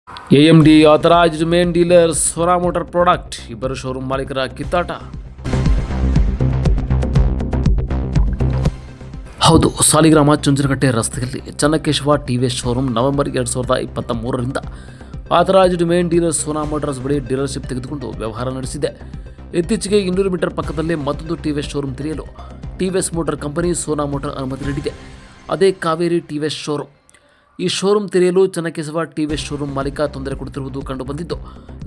AMD authorized main dealers Sona Motor Product ಇಬ್ಬರು showroom ಮಾಲೀಕರ ಕಿತ್ತಾಟ. ಹೌದು, ಸಾಲಿಗ್ರಾಮ ಚುಂಚನಕಟ್ಟೆ ರಸ್ತೆಯಲ್ಲಿ ಚನ್ನಕೇಶವ TVS ಶೋರೂಮ್ ನವೆಂಬರ್ 2023ರಿಂದ authorised main dealer Sona motors ಬಳಿ ಡೀಲರ್ಶಿಪ್ ತೆಗೆದುಕೊಂಡು ವ್ಯವಹಾರ ನಡೆಸಿದೆ. ಇತ್ತೀಚೆಗೆ 200 ಮೀಟರ್ ಪಕ್ಕದಲ್ಲೇ ಮತ್ತೊಂದು TVS ಶೋರೂಮ್ ತೆರೆಯಲು TVS motor company Sona motor ಅನುಮತಿ ನೀಡಿದೆ. ಅದೇ ಕಾವೇರಿ TVS ಶೋರೂಮ್. ಈ ಶೋರೂಮ್ ತೆರೆಯಲು ಚನ್ನಕೇಶವ TVS ಶೋರೂಮ್ ಮಾಲೀಕ ತೊಂದರೆ ಕೊಡುತ್ತಿರುವುದು ಕಂಡುಬಂದಿದ್ದು,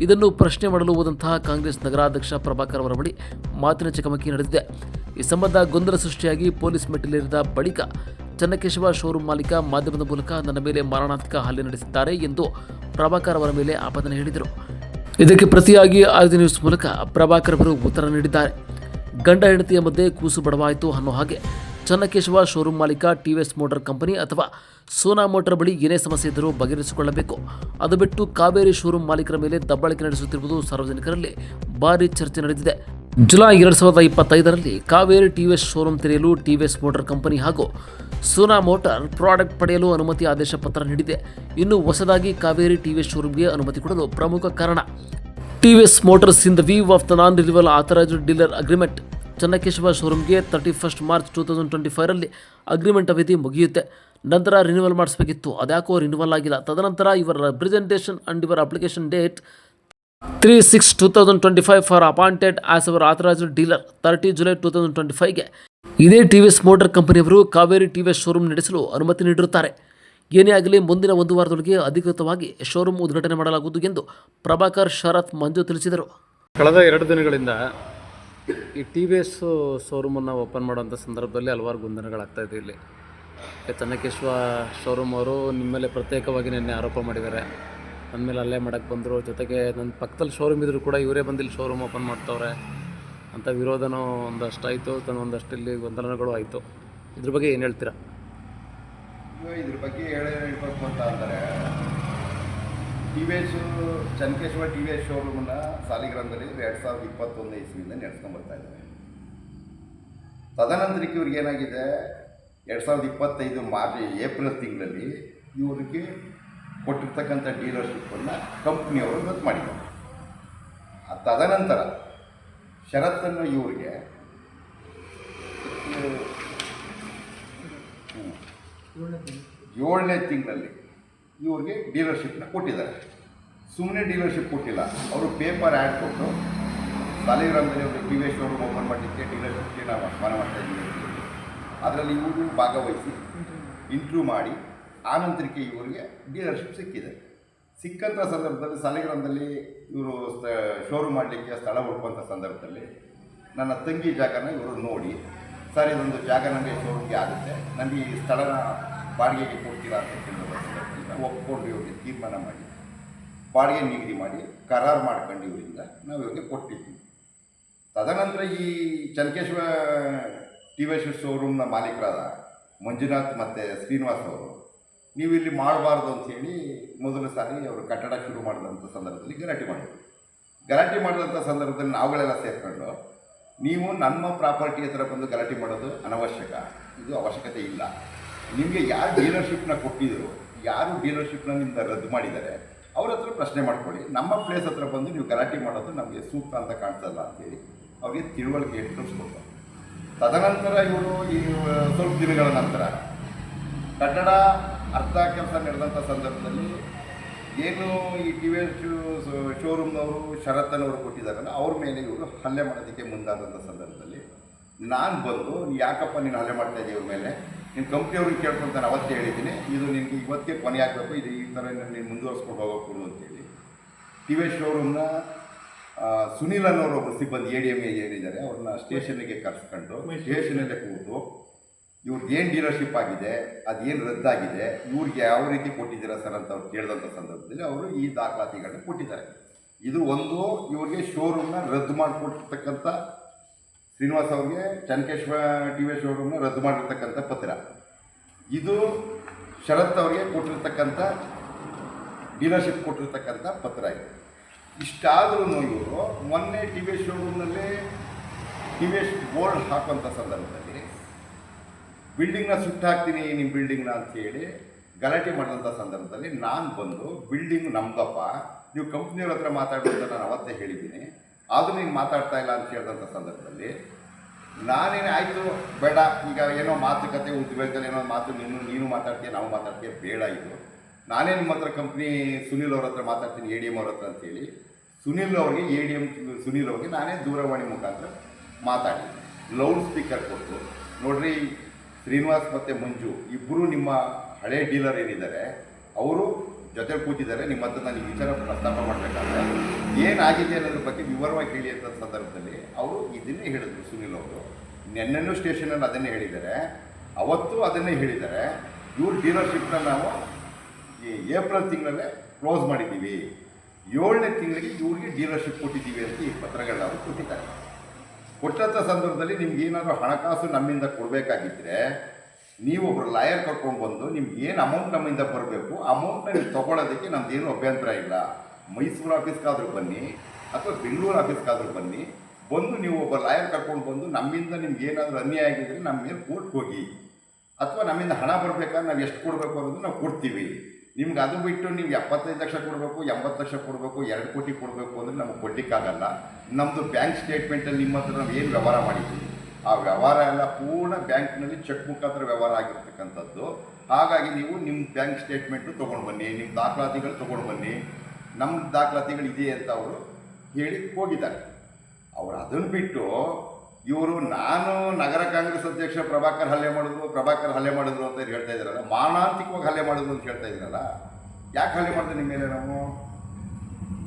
ಇದನ್ನು ಪ್ರಶ್ನೆ ಮಾಡಲು ಹೋದಂತಹ ಕಾಂಗ್ರೆಸ್ ನಗರಾಧ್ಯಕ್ಷ ಪ್ರಭಾಕರ್ ಅವರ ಬಳಿ ಮಾತಿನ ಚಕಮಕಿ ನಡೆದಿದೆ. ಈ ಸಂಬಂಧ ಗೊಂದಲ ಸೃಷ್ಟಿಯಾಗಿ ಪೊಲೀಸ್ ಮೆಟ್ಟಿಲೇರಿದ ಬಳಿಕ ಚನ್ನಕೇಶವ ಶೋರೂಮ್ ಮಾಲೀಕ ಮಾಧ್ಯಮದ ಮೂಲಕ ನನ್ನ ಮೇಲೆ ಮಾರಣಾಂತಿಕ ಹಲ್ಲೆ ನಡೆಸಿದ್ದಾರೆ ಎಂದು ಪ್ರಭಾಕರ್ ಅವರ ಮೇಲೆ ಆಪಾದನೆ ಹೇಳಿದರು. ಇದಕ್ಕೆ ಪ್ರತಿಯಾಗಿ ಆರ್ಜಿ ನ್ಯೂಸ್ ಮೂಲಕ ಪ್ರಭಾಕರ್ ಅವರು ಉತ್ತರ ನೀಡಿದ್ದಾರೆ. ಗಂಡ ಹೆಂಡತಿಯ ಮಧ್ಯೆ ಕೂಸು ಬಡವಾಯಿತು ಅನ್ನೋ ಹಾಗೆ ಚನ್ನಕೇಶವ ಶೋರೂಮ್ ಮಾಲೀಕ TVS ಮೋಟಾರ್ ಕಂಪನಿ ಅಥವಾ ಸೋನಾ ಮೋಟಾರ್ ಬಳಿ ಏನೇ ಸಮಸ್ಯೆ ಇದ್ದರೂ ಬಗೆಹರಿಸಿಕೊಳ್ಳಬೇಕು. ಅದು ಬಿಟ್ಟು ಕಾವೇರಿ ಶೋರೂಮ್ ಮಾಲೀಕರ ಮೇಲೆ ದಬ್ಬಾಳಿಕೆ ನಡೆಸುತ್ತಿರುವುದು ಸಾರ್ವಜನಿಕರಲ್ಲಿ ಭಾರಿ ಚರ್ಚೆ ನಡೆದಿದೆ. ಜುಲೈ 2025ರಲ್ಲಿ ಕಾವೇರಿ TVS ಶೋರೂಮ್ ತೆರೆಯಲು TVS ಮೋಟಾರ್ ಕಂಪನಿ ಹಾಗೂ ಸೋನಾ ಮೋಟಾರ್ ಪ್ರಾಡಕ್ಟ್ ಪಡೆಯಲು ಅನುಮತಿ ಆದೇಶ ಪತ್ರ ನೀಡಿದೆ. ಇನ್ನು ಹೊಸದಾಗಿ ಕಾವೇರಿ TVS ಶೋರೂಮ್ಗೆ ಅನುಮತಿ ಕೊಡಲು ಪ್ರಮುಖ ಕಾರಣ TVS motors in the view of the non renewal authorised dealer agreement. Channakeshava ಶೋರೂಮ್ಗೆ 31 ಮಾರ್ಚ್ 2025ರಲ್ಲಿ ಅಗ್ರಿಮೆಂಟ್ ಅವಧಿ ಮುಗಿಯುತ್ತೆ. ನಂತರ ರಿನ್ಯೂವಲ್ ಮಾಡಿಸಬೇಕಿತ್ತು, ಅದ್ಯಾಕೋ ರಿನ್ಯೂವಲ್ ಆಗಿಲ್ಲ. ತದನಂತರ ಇವರ ರೆಪ್ರೆಸೆಂಟೇಷನ್ ಅಂಡ್ ಇವರ್ application date 3/6/2025 for appointed as our authorised dealer 30 July 2025ಗೆ ಇದೇ TVS ಮೋಟಾರ್ ಕಂಪನಿಯವರು ಕಾವೇರಿ TVS ಶೋರೂಮ್ ನಡೆಸಲು ಅನುಮತಿ ನೀಡಿರುತ್ತಾರೆ. ಏನೇ ಆಗಲಿ ಮುಂದಿನ 1 ವಾರದೊಳಗೆ ಅಧಿಕೃತವಾಗಿ ಶೋರೂಮ್ ಉದ್ಘಾಟನೆ ಮಾಡಲಾಗುವುದು ಎಂದು ಪ್ರಭಾಕರ್ ಶರತ್ ಮಂಜು ತಿಳಿಸಿದರು. ಕಳೆದ 2 ದಿನಗಳಿಂದ ಈ TVS ಶೋರೂಮನ್ನು ಓಪನ್ ಮಾಡುವಂಥ ಸಂದರ್ಭದಲ್ಲಿ ಹಲವಾರು ಗೊಂದಲಗಳಾಗ್ತಾಯಿದೆ. ಇಲ್ಲಿ ಚನ್ನಕೇಶವ ಶೋರೂಮ್ ಅವರು ನಿಮ್ಮ ಮೇಲೆ ಪ್ರತ್ಯೇಕವಾಗಿ ನಿನ್ನೆ ಆರೋಪ ಮಾಡಿದ್ದಾರೆ. ನನ್ನ ಮೇಲೆ ಅಲ್ಲೇ ಮಾಡೋಕ್ಕೆ ಬಂದರು. ಜೊತೆಗೆ ನನ್ನ ಪಕ್ಕದಲ್ಲಿ ಶೋರೂಮ್ ಇದ್ದರೂ ಕೂಡ ಇವರೇ ಬಂದಿಲ್ಲಿ ಶೋರೂಮ್ ಓಪನ್ ಮಾಡ್ತವ್ರೆ ಅಂತ ವಿರೋಧನೂ ಒಂದಷ್ಟು ಆಯಿತು. ಒಂದಷ್ಟು ಇಲ್ಲಿ ಗೊಂದಲಗಳು ಆಯಿತು. ಇದ್ರ ಬಗ್ಗೆ ಏನು ಹೇಳ್ತೀರಾ? ಇದ್ರ ಬಗ್ಗೆ ಹೇಳಬೇಕು ಅಂತ ಅಂದರೆ ಚನ್ನಕೇಶವ TVS ಶೋರೂಮನ್ನು ಸಾಲಿಗ್ರಾಮದಲ್ಲಿ 2021 ಇಸ್ವಿಯಿಂದ ನಡೆಸ್ಕೊಂಡ್ಬರ್ತಾ ಇದ್ದಾರೆ. ತದನಂತರಕ್ಕೆ ಇವ್ರಿಗೆ ಏನಾಗಿದೆ, 2025 ಏಪ್ರಿಲ್ ತಿಂಗಳಲ್ಲಿ ಇವ್ರಿಗೆ ಕೊಟ್ಟಿರ್ತಕ್ಕಂಥ ಡೀಲರ್ಶಿಪ್ಪನ್ನು ಕಂಪ್ನಿಯವರು ರದ್ದು ಮಾಡಿದ್ದಾರೆ. ತದನಂತರ ಷರತ್ತನ್ನು ಇವ್ರಿಗೆ 7ನೇ ತಿಂಗಳಲ್ಲಿ ಇವ್ರಿಗೆ ಡೀಲರ್ಶಿಪ್ನ ಕೊಟ್ಟಿದ್ದಾರೆ. ಸುಮ್ಮನೆ ಡೀಲರ್ಶಿಪ್ ಕೊಟ್ಟಿಲ್ಲ, ಅವರು ಪೇಪರ್ ಆ್ಯಡ್ ಕೊಟ್ಟು ಸಾಲಿಗ್ರಾಮದಲ್ಲಿ ಅವರು TVS ಶೋರೂಮ್ ಓಪನ್ ಮಾಡಲಿಕ್ಕೆ ಡೀಲರ್ಶಿಪ್ಗೆ ನಾವು ಆಹ್ವಾನ ಮಾಡ್ತಾ ಇದ್ದೀವಿ. ಅದರಲ್ಲಿ ಇವರು ಭಾಗವಹಿಸಿ ಇಂಟ್ರ್ಯೂ ಮಾಡಿ ಆನಂತರಕ್ಕೆ ಇವರಿಗೆ ಡೀಲರ್ಶಿಪ್ ಸಿಕ್ಕಿದೆ. ಸಿಕ್ಕಂಥ ಸಂದರ್ಭದಲ್ಲಿ ಸಾಲಿಗ್ರಾಮದಲ್ಲಿ ಇವರು ಶೋರೂಮ್ ಮಾಡಲಿಕ್ಕೆ ಸ್ಥಳ ಹುಡುಕುವಂಥ ಸಂದರ್ಭದಲ್ಲಿ ನನ್ನ ತಂಗಿ ಜಾಗನ ಇವರು ನೋಡಿ, ಸರ್ ಇದೊಂದು ಜಾಗ ನನಗೆ ಶೋರೂಮ್ಗೆ ಆಗುತ್ತೆ, ನನಗೆ ಈ ಸ್ಥಳನ ಬಾಡಿಗೆಗೆ ಕೊಡ್ತೀರಾ ಅಂತ ಕೇಳಿದ ಸಂದರ್ಭದಲ್ಲಿ ನಾವು ಒಪ್ಕೊಂಡು ಇವರಿಗೆ ತೀರ್ಮಾನ ಮಾಡಿ ಬಾಡಿಗೆ ನಿಗದಿ ಮಾಡಿ ಕರಾರು ಮಾಡ್ಕೊಂಡು ಇವರಿಂದ ನಾವು ಇವ್ರಿಗೆ ಕೊಟ್ಟಿದ್ದೀವಿ. ತದನಂತರ ಈ ಚನ್ನಕೇಶವ TVS ಶೋರೂಮ್ನ ಮಾಲೀಕರಾದ ಮಂಜುನಾಥ್ ಮತ್ತು ಶ್ರೀನಿವಾಸ್ ಅವರು ನೀವು ಇಲ್ಲಿ ಮಾಡಬಾರ್ದು ಅಂಥೇಳಿ ಮೊದಲ ಸಾರಿ ಅವರು ಕಟ್ಟಡ ಶುರು ಮಾಡಿದಂಥ ಸಂದರ್ಭದಲ್ಲಿ ಗಲಾಟೆ ಮಾಡಿದಂಥ ಸಂದರ್ಭದಲ್ಲಿ ನಾವುಗಳೆಲ್ಲ ಸೇರಿಕೊಂಡು ನೀವು ನಮ್ಮ ಪ್ರಾಪರ್ಟಿ ಹತ್ರ ಬಂದು ಗಲಾಟೆ ಮಾಡೋದು ಅನವಶ್ಯಕ, ಇದು ಅವಶ್ಯಕತೆ ಇಲ್ಲ. ನಿಮಗೆ ಯಾರು ಡೀಲರ್ಶಿಪ್ನ ಕೊಟ್ಟಿದ್ರು, ಯಾರು ಡೀಲರ್ಶಿಪ್ನ ನಿಮ್ಮಿಂದ ರದ್ದು ಮಾಡಿದ್ದಾರೆ ಅವ್ರ ಹತ್ರ ಪ್ರಶ್ನೆ ಮಾಡ್ಕೊಳ್ಳಿ, ನಮ್ಮ ಪ್ಲೇಸ್ ಹತ್ರ ಬಂದು ನೀವು ಗಲಾಟೆ ಮಾಡೋದು ನಮಗೆ ಸೂಕ್ತ ಅಂತ ಕಾಣಿಸಲ್ಲ ಅಂತೇಳಿ ಅವ್ರಿಗೆ ತಿಳುವಳಿಕೆ ತಿಳಿಸ್ಕೊಡ್ತಾರೆ. ತದನಂತರ ಇವರು ಈ ಸ್ವಲ್ಪ ದಿನಗಳ ನಂತರ ಕಟ್ಟಡ ಅರ್ಧ ಕೆಲಸ ನಡೆದಂಥ ಸಂದರ್ಭದಲ್ಲಿ ಏನು ಈ TVS ಶೋರೂಮ್ನವರು ಷರತ್ತನ್ನವರು ಕೊಟ್ಟಿದ್ದಾರಲ್ಲ ಅವ್ರ ಮೇಲೆ ಇವರು ಹಲ್ಲೆ ಮಾಡೋದಕ್ಕೆ ಮುಂದಾದಂಥ ಸಂದರ್ಭದಲ್ಲಿ ನಾನು ಬಂದು ಯಾಕಪ್ಪ ನೀನು ಹಲ್ಲೆ ಮಾಡ್ತಾ ಇದ್ದೀವಿ ಇವ್ರ ಮೇಲೆ, ನಿಮ್ಮ ಕಂಪ್ನಿಯವ್ರಿಗೆ ಕೇಳ್ಕೊಂಡು ನಾನು ಅವತ್ತೇ ಹೇಳಿದ್ದೀನಿ, ಇದು ನಿನಗೆ ಇವತ್ತಿಗೆ ಕೊನೆ ಆಗಬೇಕು, ಇದು ಈ ಥರ ನೀನು ಮುಂದುವರ್ಸ್ಕೊಂಡು ಹೋಗೋಕ್ಕೊಡು ಅಂತೇಳಿ TVS ಶೋರೂಮ್ನ ಸುನೀಲ್ ಅನ್ನೋರು ಒಬ್ಬರು ಸಿಬ್ಬಂದಿ ADM ಏನಿದ್ದಾರೆ ಅವ್ರನ್ನ ಸ್ಟೇಷನ್ನಿಗೆ ಕರೆಸ್ಕೊಂಡು ಸ್ಟೇಷನಲ್ಲೇ ಕೂತು ಇವ್ರದ್ದು ಏನು ಡೀಲರ್ಶಿಪ್ ಆಗಿದೆ, ಅದೇನು ರದ್ದಾಗಿದೆ, ಇವ್ರಿಗೆ ಯಾವ ರೀತಿ ಕೊಟ್ಟಿದ್ದೀರಾ ಸರ್ ಅಂತ ಅವ್ರು ಕೇಳಿದಂಥ ಸಂದರ್ಭದಲ್ಲಿ ಅವರು ಈ ದಾಖಲಾತಿಗಳನ್ನ ಕೊಟ್ಟಿದ್ದಾರೆ. ಇದು ಒಂದು ಇವ್ರಿಗೆ ಶೋರೂಮ್ನ ರದ್ದು ಮಾಡಿಕೊಟ್ಟಿರ್ತಕ್ಕಂಥ ಶ್ರೀನಿವಾಸ್ ಅವ್ರಿಗೆ ಚನ್ನಕೇಶವ TVS ಶೋರೂಮ್ನ ರದ್ದು ಮಾಡಿರ್ತಕ್ಕಂಥ ಪತ್ರ, ಇದು ಶರತ್ ಅವರಿಗೆ ಕೊಟ್ಟಿರ್ತಕ್ಕಂಥ ಡೀಲರ್ಶಿಪ್ ಕೊಟ್ಟಿರ್ತಕ್ಕಂಥ ಪತ್ರ ಇದೆ. ಇಷ್ಟಾದರೂ ಇವರು ಮೊನ್ನೆ TVS ಶೋರೂಮ್ನಲ್ಲಿ TVS ಬೋರ್ಡ್ ಹಾಕುವಂಥ ಸಂದರ್ಭದಲ್ಲಿ ಬಿಲ್ಡಿಂಗ್ನ ಸುಟ್ಟು ಹಾಕ್ತೀನಿ ನಿಮ್ಮ ಬಿಲ್ಡಿಂಗ್ನ ಅಂಥೇಳಿ ಗಲಾಟೆ ಮಾಡಿದಂಥ ಸಂದರ್ಭದಲ್ಲಿ ನಾನು ಬಂದು ಬಿಲ್ಡಿಂಗ್ ನಮ್ದಪ್ಪ, ನೀವು ಕಂಪ್ನಿಯವ್ರ ಹತ್ರ ಮಾತಾಡು ಅಂತ ನಾನು ಅವತ್ತೇ ಹೇಳಿದ್ದೀನಿ, ಆದರೂ ನೀನು ಮಾತಾಡ್ತಾ ಇಲ್ಲ ಅಂತ ಹೇಳಿದಂಥ ಸಂದರ್ಭದಲ್ಲಿ ನಾನೇನೇ ಆಯಿತು ಬೇಡ, ಈಗ ಏನೋ ಮಾತುಕತೆ ಉದ್ವೇಗದಲ್ಲಿ ಏನೋ ಮಾತು ನೀನು ಮಾತಾಡ್ತೀಯ ನಾವು ಮಾತಾಡ್ತೀಯ, ಬೇಡ ಇದು ನಾನೇ ನಿಮ್ಮ ಹತ್ರ ಕಂಪ್ನಿ ಸುನಿಲ್ ಅವ್ರ ಹತ್ರ ಮಾತಾಡ್ತೀನಿ, ಎ ಡಿ ಎಮ್ ಅವ್ರ ಹತ್ರ ಅಂತೇಳಿ ಸುನಿಲ್ ಅವ್ರಿಗೆ ಎ ಡಿ ಎಮ್ ಸುನಿಲ್ ಅವ್ರಿಗೆ ನಾನೇ ದೂರವಾಣಿ ಮುಖಾಂತರ ಮಾತಾಡಿ ಲೌಡ್ ಸ್ಪೀಕರ್ ಕೊಟ್ಟು, ನೋಡ್ರಿ ಶ್ರೀನಿವಾಸ್ ಮತ್ತು ಮಂಜು ಇಬ್ಬರು ನಿಮ್ಮ ಹಳೆ ಡೀಲರ್ ಏನಿದ್ದಾರೆ ಅವರು ಜೊತೆ ಕೂತಿದ್ದಾರೆ, ನಿಮ್ಮ ಹತ್ರ ನಾನು ಈ ವಿಚಾರ ಪ್ರಸ್ತಾಪ ಮಾಡಬೇಕಾದ್ರೆ ಏನಾಗಿದೆ ಅನ್ನೋದ್ರ ಬಗ್ಗೆ ವಿವರವಾಗಿ ಹೇಳಿ ಅಂತ ಸಂದರ್ಭದಲ್ಲಿ ಅವರು ಇದನ್ನೇ ಹೇಳಿದ್ರು. ಸುನಿಲ್ ಅವರು ನೆನ್ನೆನೂ ಸ್ಟೇಷನಲ್ಲಿ ಅದನ್ನೇ ಹೇಳಿದ್ದಾರೆ, ಅವತ್ತು ಅದನ್ನೇ ಹೇಳಿದ್ದಾರೆ. ಇವ್ರ ಡೀಲರ್ಶಿಪ್ನ ನಾವು ಈ ಏಪ್ರಿಲ್ ತಿಂಗಳಲ್ಲೇ ಕ್ಲೋಸ್ ಮಾಡಿದ್ದೀವಿ, 7ನೇ ತಿಂಗಳಿಗೆ ಇವ್ರಿಗೆ ಡೀಲರ್ಶಿಪ್ ಕೊಟ್ಟಿದ್ದೀವಿ ಅಂತ ಈ ಪತ್ರಗಳನ್ನ ಅವರು ಕೊಟ್ಟಿದ್ದಾರೆ. ಕೊಟ್ಟಂಥ ಸಂದರ್ಭದಲ್ಲಿ ನಿಮ್ಗೆ ಏನಾದರೂ ಹಣಕಾಸು ನಮ್ಮಿಂದ ಕೊಡಬೇಕಾಗಿದ್ದರೆ ನೀವೊಬ್ಬರು ಲಾಯರ್ ಕರ್ಕೊಂಡು ಬಂದು ನಿಮ್ಗೆ ಏನು ಅಮೌಂಟ್ ನಮ್ಮಿಂದ ಬರಬೇಕು ಅಮೌಂಟ್ನ ನೀವು ತೊಗೊಳೋದಕ್ಕೆ ನಮ್ದೇನು ಅಭ್ಯಂತರ ಇಲ್ಲ. ಮೈಸೂರು ಆಫೀಸ್ಗಾದರೂ ಬನ್ನಿ ಅಥವಾ ಬೆಂಗಳೂರು ಆಫೀಸ್ಗಾದರೂ ಬನ್ನಿ, ಬಂದು ನೀವು ಒಬ್ಬ ಲಾಯರ್ ಕರ್ಕೊಂಡು ಬಂದು ನಮ್ಮಿಂದ ನಿಮ್ಗೆ ಏನಾದರೂ ಅನ್ಯಾಯ ಆಗಿದ್ದರೆ ನಮ್ಮ ಮೇಲೆ ಕೋರ್ಟ್ಗೆ ಹೋಗಿ, ಅಥವಾ ನಮ್ಮಿಂದ ಹಣ ಬರಬೇಕಾದ್ರೆ ನಾವು ಎಷ್ಟು ಕೊಡಬೇಕು ಅನ್ನೋದು ನಾವು ಕೊಡ್ತೀವಿ. ನಿಮ್ಗೆ ಅದು ಬಿಟ್ಟು ನೀವು 75 ಲಕ್ಷ ಕೊಡಬೇಕು, 80 ಲಕ್ಷ ಕೊಡಬೇಕು, 2 ಕೋಟಿ ಕೊಡಬೇಕು ಅಂದರೆ ನಮಗೆ ಕೊಡಲಿಕ್ಕಾಗಲ್ಲ. ನಮ್ಮದು ಬ್ಯಾಂಕ್ ಸ್ಟೇಟ್ಮೆಂಟಲ್ಲಿ ನಿಮ್ಮ ಹತ್ರ ನಾವು ಏನು ವ್ಯವಹಾರ ಮಾಡಿದ್ದೀವಿ ಆ ವ್ಯವಹಾರ ಎಲ್ಲ ಪೂರ್ಣ ಬ್ಯಾಂಕ್ನಲ್ಲಿ ಚೆಕ್ ಮುಖಾಂತರ ವ್ಯವಹಾರ ಆಗಿರ್ತಕ್ಕಂಥದ್ದು. ಹಾಗಾಗಿ ನೀವು ನಿಮ್ಮ ಬ್ಯಾಂಕ್ ಸ್ಟೇಟ್ಮೆಂಟು ತೊಗೊಂಡು ಬನ್ನಿ, ನಿಮ್ಮ ದಾಖಲಾತಿಗಳು ತೊಗೊಂಡು ಬನ್ನಿ, ನಮ್ಮ ದಾಖಲಾತಿಗಳು ಇದೆ ಅಂತ ಅವರು ಹೇಳಿ ಹೋಗಿದ್ದಾರೆ. ಅವರು ಅದನ್ನು ಬಿಟ್ಟು ಇವರು ನಾನು ನಗರ ಕಾಂಗ್ರೆಸ್ ಅಧ್ಯಕ್ಷ ಪ್ರಭಾಕರ್ ಹಲ್ಲೆ ಮಾಡಿದ್ರು ಅಂತ ಹೇಳ್ತಾ ಇದ್ದಾರಲ್ಲ, ಮಾರಣಾಂತಿಕವಾಗಿ ಹಲ್ಲೆ ಮಾಡಿದ್ರು ಅಂತ ಹೇಳ್ತಾ ಇದ್ದೀರಲ್ಲ, ಯಾಕೆ ಹಲ್ಲೆ ಮಾಡಿದ್ರು ನಿಮ್ಮ ಮೇಲೆ? ನಾವು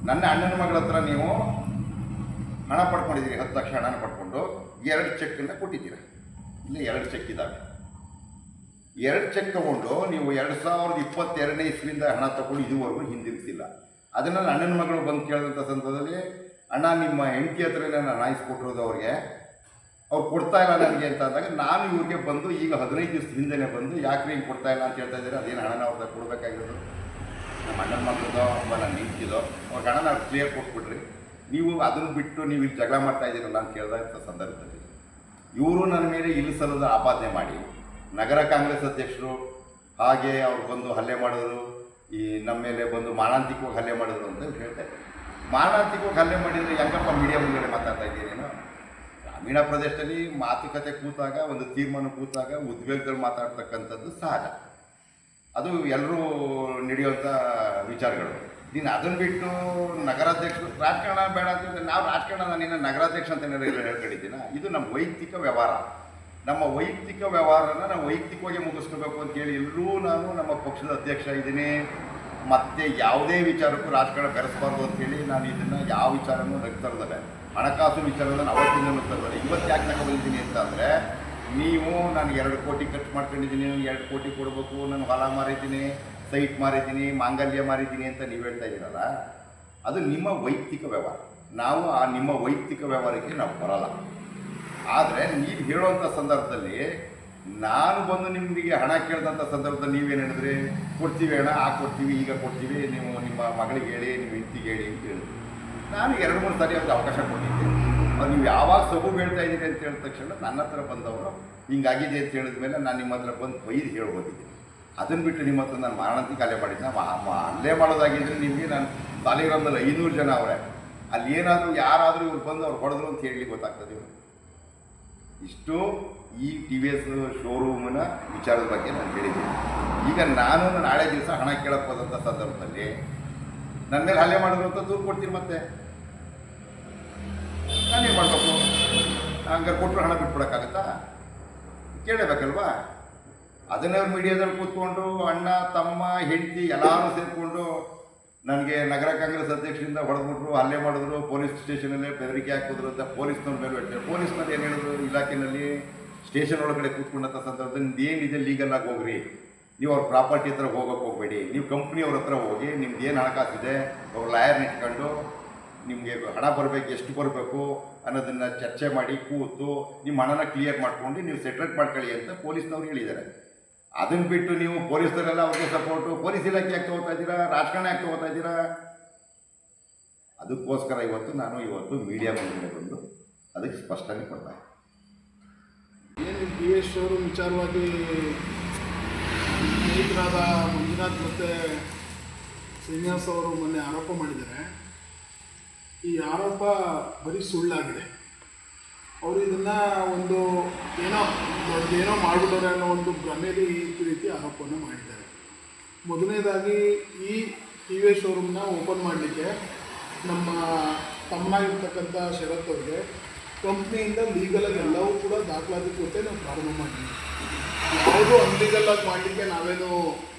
ನನ್ನ ಅಣ್ಣನ ಮಗಳ ಹತ್ರ ನೀವು ಹಣ ಪಡ್ಕೊಂಡಿದ್ದೀರಿ, 10 ಲಕ್ಷ ಹಣನ ಪಡ್ಕೊಂಡು 2 ಚೆಕ್ಕನ್ನು ಕೊಟ್ಟಿದ್ದೀರ. ಇಲ್ಲಿ 2 ಚೆಕ್ ಇದ್ದಾವೆ. 2 ಚೆಕ್ ತೊಗೊಂಡು ನೀವು 2022ನೇ ಇಸ್ವಿಯಿಂದ ಹಣ ತೊಗೊಂಡು ಇದುವರೆಗೂ ಹಿಂದಿರಿಸಿಲ್ಲ. ಅದನ್ನು ಅಣ್ಣನ ಮಗಳು ಬಂದು ಕೇಳಿದಂಥ ಸಂದರ್ಭದಲ್ಲಿ, ಅಣ್ಣ ನಿಮ್ಮ ಹೆಂಡತಿ ಹತ್ರನೇ ನಾನು ಹಾಯಿಸ್ಕೊಟ್ಟಿರೋದು ಅವ್ರಿಗೆ, ಅವ್ರು ಕೊಡ್ತಾ ಇಲ್ಲ ನನಗೆ ಅಂತ ಅಂದಾಗ ನಾನು ಇವ್ರಿಗೆ ಬಂದು ಈಗ 15 ದಿವಸದ ಹಿಂದೆನೇ ಬಂದು ಯಾಕ್ರಿ ಹಿಂಗೆ ಕೊಡ್ತಾ ಇಲ್ಲ ಅಂತ ಹೇಳ್ತಾ ಇದ್ದಾರೆ, ಅದೇನು ಹಣನ ಅವ್ರದ್ದು ಕೊಡಬೇಕಾಗಿರೋದು ನಮ್ಮ ಅಣ್ಣನ ಮಕ್ಕಳದೋ ಅಥವಾ ನನ್ನ ಹೆಂಡತಿದೋ, ಅವ್ರಿಗೆ ಹಣ ನಾವು ಕ್ಲಿಯರ್ ಕೊಟ್ಬಿಡ್ರಿ, ನೀವು ಅದನ್ನು ಬಿಟ್ಟು ನೀವು ಇಲ್ಲಿ ಜಗಳ ಮಾಡ್ತಾ ಇದ್ದೀರಲ್ಲ ಅಂತ ಕೇಳಿದಂಥ ಸಂದರ್ಭದಲ್ಲಿ ಇವರು ನನ್ನ ಮೇಲೆ ಇಲ್ಲಿಸಲದ ಆಪಾದನೆ ಮಾಡಿ ನಗರ ಕಾಂಗ್ರೆಸ್ ಅಧ್ಯಕ್ಷರು ಹಾಗೆ ಅವ್ರು ಬಂದು ಹಲ್ಲೆ ಮಾಡಿದ್ರು, ಈ ನಮ್ಮ ಮೇಲೆ ಬಂದು ಮಾರಣಾಂತಿಕವಾಗಿ ಹಲ್ಲೆ ಮಾಡಿದ್ರು ಅಂತ ಹೇಳ್ತಾ ಇದ್ದಾರೆ. ಮಾರಣಾಂತಿಕವಾಗಿ ಹಲ್ಲೆ ಮಾಡಿದರೆ ಹೆಂಗಪ್ಪ ಮೀಡಿಯಾ ಮುಂದೆ ಮಾತಾಡ್ತಾ ಇದ್ದೀರೇನೋ? ಗ್ರಾಮೀಣ ಪ್ರದೇಶದಲ್ಲಿ ಮಾತುಕತೆ ಕೂತಾಗ, ಒಂದು ತೀರ್ಮಾನ ಕೂತಾಗ ಉದ್ವೇಗಗಳು ಮಾತಾಡ್ತಕ್ಕಂಥದ್ದು ಸಹಜ, ಅದು ಎಲ್ಲರೂ ನಡೆಯುವಂಥ ವಿಚಾರಗಳು. ನೀನು ಅದನ್ನು ಬಿಟ್ಟು ನಗರಾಧ್ಯಕ್ಷರು ರಾಜಕಾರಣ ಬೇಡ ಅಂತಂದರೆ ನಾವು ರಾಜಕಾರಣ ನಾನೇನು ನಗರಾಧ್ಯಕ್ಷ ಅಂತ ಹೇಳ್ಕೊಂಡಿದ್ದೀನ? ಇದು ನಮ್ಮ ವೈಯಕ್ತಿಕ ವ್ಯವಹಾರ. ನಮ್ಮ ವೈಯಕ್ತಿಕ ವ್ಯವಹಾರನ ನಾವು ವೈಯಕ್ತಿಕವಾಗಿ ಮುಗಿಸ್ಕೋಬೇಕು ಅಂತೇಳಿ ಎಲ್ಲರೂ ನಾನು ನಮ್ಮ ಪಕ್ಷದ ಅಧ್ಯಕ್ಷ ಇದ್ದೀನಿ, ಮತ್ತು ಯಾವುದೇ ವಿಚಾರಕ್ಕೂ ರಾಜಕಾರಣ ಬೆರೆಸಬಾರ್ದು ಅಂತೇಳಿ ನಾನು ಇದನ್ನು ಯಾವ ವಿಚಾರನೂ ತರದಲ್ಲ. ಹಣಕಾಸು ವಿಚಾರವನ್ನು ಅವತ್ತಿಂದಲೂ ತರದಲ್ಲ. ಇವತ್ತು ಯಾಕೆ ತಗೊಂಡಿದ್ದೀನಿ ಅಂತ ಅಂದರೆ, ನೀವು ನಾನು 2 ಕೋಟಿ ಖರ್ಚು ಮಾಡ್ಕೊಂಡಿದ್ದೀನಿ, 2 ಕೋಟಿ ಕೊಡಬೇಕು, ನಾನು ಹೊಲ ಮಾರಿದ್ದೀನಿ, ಸೈಟ್ ಮಾರಿದ್ದೀನಿ, ಮಾಂಗಲ್ಯ ಮಾರಿದ್ದೀನಿ ಅಂತ ನೀವು ಹೇಳ್ತಾ ಇದ್ದೀರಲ್ಲ, ಅದು ನಿಮ್ಮ ವೈಯಕ್ತಿಕ ವ್ಯವಹಾರ. ನಾವು ಆ ನಿಮ್ಮ ವೈಯಕ್ತಿಕ ವ್ಯವಹಾರಕ್ಕೆ ನಾವು ಬರಲ್ಲ. ಆದರೆ ನೀವು ಹೇಳುವಂಥ ಸಂದರ್ಭದಲ್ಲಿ ನಾನು ಬಂದು ನಿಮಗೆ ಹಣ ಕೇಳಿದಂಥ ಸಂದರ್ಭದಲ್ಲಿ ನೀವೇನು ಹೇಳಿದ್ರಿ, ಕೊಡ್ತೀವಿ ಹಣ, ಕೊಡ್ತೀವಿ, ಈಗ ಕೊಡ್ತೀವಿ, ನೀವು ನಿಮ್ಮ ಮಗಳಿಗೆ ಹೇಳಿ, ನಿಮ್ಮ ಹೆಂಡತಿಗೆ ಹೇಳಿ ಅಂತ ಹೇಳಿದ್ರಿ. ನಾನು 2-3 ಸಾರಿ ಅವ್ರಿಗೆ ಅವಕಾಶ ಕೊಟ್ಟಿದ್ದೆ. ನೀವು ಯಾವಾಗ ಸಬು ಹೇಳ್ತಾ ಇದ್ದೀರಿ ಅಂತ ಹೇಳಿದ ತಕ್ಷಣ ನನ್ನ ಹತ್ರ ಬಂದವರು ಹಿಂಗಾಗಿದೆ ಅಂತ ಹೇಳಿದ ಮೇಲೆ ನಾನು ನಿಮ್ಮ ಹತ್ರ ಬಂದು ಬೈದು ಹೇಳ್ಬೋದಿದ್ದೀನಿ. ಅದನ್ನು ಬಿಟ್ಟು ನಿಮ್ಮ ಹತ್ರ ನಾನು ಮಾರಣಾಂತಿಕ ಹಲ್ಲೆ ಮಾಡಿದ್ದೆ. ಹಲ್ಲೆ ಮಾಡೋದಾಗಿದ್ದರೆ ನಿಮಗೆ ನಾನು ಸಾಲಿಗ್ರಾಮದಲ್ಲಿ 500 ಜನ ಅವರೇ, ಅಲ್ಲಿ ಏನಾದರೂ ಯಾರಾದರೂ ಇವ್ರು ಬಂದು ಅವ್ರು ಹೊಡೆದ್ರು ಅಂತ ಹೇಳಿ ಗೊತ್ತಾಗ್ತದೆ. ಇವರು ಇಷ್ಟು ಈ TVS ಶೋರೂಮಿನ ವಿಚಾರದ ಬಗ್ಗೆ ನಾನು ಹೇಳಿದ್ದೀನಿ. ಈಗ ನಾನು ನಾಳೆ ದಿವಸ ಹಣ ಕೇಳಕ್ಕೆ ಹೋದಂಥ ಸಂದರ್ಭದಲ್ಲಿ ನನ್ನ ಮೇಲೆ ಹಲ್ಲೆ ಮಾಡಿದ್ರು ಅಂತ ದೂರು ಕೊಡ್ತೀನಿ, ಮತ್ತೆ ನಾನೇನು ಮಾಡಬೇಕು? ಹಂಗಾರೆ ಕೊಟ್ಟರು ಹಣ ಬಿಟ್ಬಿಡೋಕ್ಕಾಗತ್ತಾ? ಕೇಳಬೇಕಲ್ವಾ? ಅದನ್ನೇ ಅವ್ರು ಮೀಡಿಯಾದಲ್ಲಿ ಕೂತ್ಕೊಂಡು ಅಣ್ಣ ತಮ್ಮ ಹೆಂಡತಿ ಎಲ್ಲರೂ ಸೇರಿಕೊಂಡು ನನಗೆ ನಗರ ಕಾಂಗ್ರೆಸ್ ಅಧ್ಯಕ್ಷರಿಂದ ಹೊಡೆದ್ಬಿಟ್ರು, ಹಲ್ಲೆ ಮಾಡಿದ್ರು, ಪೊಲೀಸ್ ಸ್ಟೇಷನಲ್ಲೇ ಬೆದರಿಕೆ ಹಾಕಿದ್ರು ಅಂತ ಪೊಲೀಸ್ನವ್ರ ಮೇಲೆ ಹೇಳ್ತಾರೆ. ಪೊಲೀಸ್ನವ್ರು ಏನು ಹೇಳಿದ್ರು, ಇಲಾಖೆಯಲ್ಲಿ ಸ್ಟೇಷನ್ ಒಳಗಡೆ ಕೂತ್ಕೊಂಡಂಥ ಸಂದರ್ಭದಲ್ಲಿ ನಿಮ್ದು ಏನಿದೆ ಲೀಗಲಾಗಿ ಹೋಗ್ರಿ, ನೀವು ಅವ್ರ ಪ್ರಾಪರ್ಟಿ ಹತ್ರ ಹೋಗೋಕ್ಕೆ ಹೋಗಬೇಡಿ, ನೀವು ಕಂಪ್ನಿಯವ್ರ ಹತ್ರ ಹೋಗಿ ನಿಮ್ದು ಏನು ಹಣಕಾಸಿದೆ ಅವ್ರ ಲಾಯರ್ನ ಇಟ್ಕೊಂಡು ನಿಮಗೆ ಹಣ ಬರಬೇಕು, ಎಷ್ಟು ಬರಬೇಕು ಅನ್ನೋದನ್ನು ಚರ್ಚೆ ಮಾಡಿ ಕೂತು ನಿಮ್ಮ ಹಣನ ಕ್ಲಿಯರ್ ಮಾಡ್ಕೊಂಡು ನೀವು ಸೆಟ್ರೇಟ್ ಮಾಡ್ಕೊಳ್ಳಿ ಅಂತ ಪೊಲೀಸ್ನವ್ರು ಹೇಳಿದ್ದಾರೆ. ಅದನ್ನು ಬಿಟ್ಟು ನೀವು ಪೊಲೀಸರೆಲ್ಲ ಅವ್ರಿಗೆ ಸಪೋರ್ಟು, ಪೊಲೀಸ್ ಇಲಾಖೆ ಯಾಕೆ ತೊಗೋತಾ ಇದ್ದೀರಾ, ರಾಜಕಾರಣ ಯಾಕೆ ತೊಗೋತಾ ಇದ್ದೀರಾ? ಅದಕ್ಕೋಸ್ಕರ ಇವತ್ತು ಮೀಡಿಯಾ ಮುಂದೆ ಬಂದು ಅದಕ್ಕೆ ಸ್ಪಷ್ಟನೆ ಕೊಡ್ತಾ ಏನು TVS ಶೋರೂಮ್ ವಿಚಾರವಾಗಿ ಸ್ನೇಹಿತರಾದ ಮಂಜುನಾಥ್ ಮತ್ತು ಶ್ರೀನಿವಾಸ್ ಅವರು ಮೊನ್ನೆ ಆರೋಪ ಮಾಡಿದ್ದಾರೆ. ಈ ಆರೋಪ ಬರೀ ಸುಳ್ಳಾಗಿದೆ. ಅವರು ಇದನ್ನು ಒಂದು ಏನೋ ಮಾಡಿಬಿಟ್ಟವ್ರೆ ಅನ್ನೋ ಒಂದು ಭ್ರಮೆಯಲ್ಲಿ ಈ ರೀತಿ ಆರೋಪವನ್ನು ಮಾಡಿದ್ದಾರೆ. ಮೊದಲನೇದಾಗಿ ಈ ಟಿ ವಿ ಎಸ್ ಶೋರೂಮ್ನ ಓಪನ್ ಮಾಡಲಿಕ್ಕೆ ನಮ್ಮ ತಮ್ಮನಾಗಿರ್ತಕ್ಕಂಥ ಶರತ್ ಅವ್ರಿಗೆ ಕಂಪ್ನಿಯಿಂದ ಲೀಗಲಾಗಿ ಎಲ್ಲವೂ ಕೂಡ ದಾಖಲಾತಿ ಕೊಟ್ಟೆ ನಾವು ಪ್ರಾರಂಭ ಮಾಡಿದ್ವಿ. ಯಾವುದೂ ಅನ್ಲೀಗಲಾಗಿ ಮಾಡಲಿಕ್ಕೆ ನಾವೇನು